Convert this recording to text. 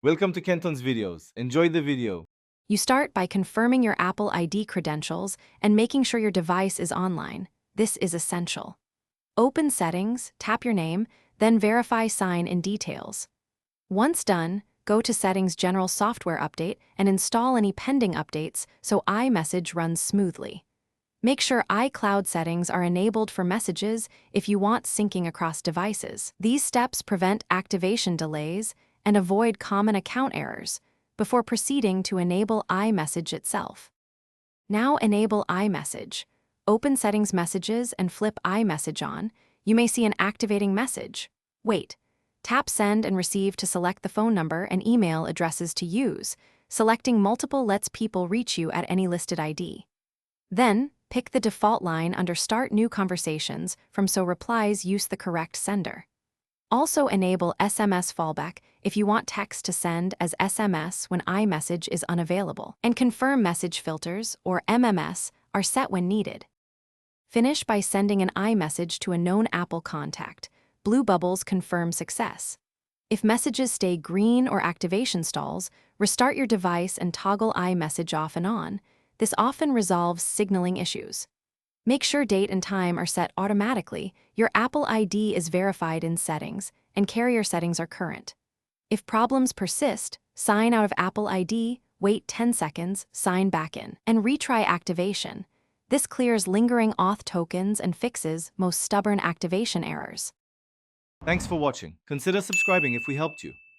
Welcome to Kenton's videos. Enjoy the video. You start by confirming your Apple ID credentials and making sure your device is online. This is essential. Open Settings, tap your name, then verify sign in details. Once done, go to Settings General Software Update and install any pending updates so iMessage runs smoothly. Make sure iCloud settings are enabled for messages if you want syncing across devices. These steps prevent activation delays and avoid common account errors before proceeding to enable iMessage itself. Now enable iMessage. Open Settings Messages and flip iMessage on. You may see an activating message. Wait. Tap Send and Receive to select the phone number and email addresses to use. Selecting multiple lets people reach you at any listed ID. Then, pick the default line under Start New Conversations from so replies use the correct sender. Also enable SMS fallback if you want text to send as SMS when iMessage is unavailable, and confirm message filters, or MMS, are set when needed. Finish by sending an iMessage to a known Apple contact. Blue bubbles confirm success. If messages stay green or activation stalls, restart your device and toggle iMessage off and on. This often resolves signaling issues. Make sure date and time are set automatically, your Apple ID is verified in settings, and carrier settings are current. If problems persist, sign out of Apple ID, wait 10 seconds, sign back in, and retry activation. This clears lingering auth tokens and fixes most stubborn activation errors. Thanks for watching. Consider subscribing if we helped you.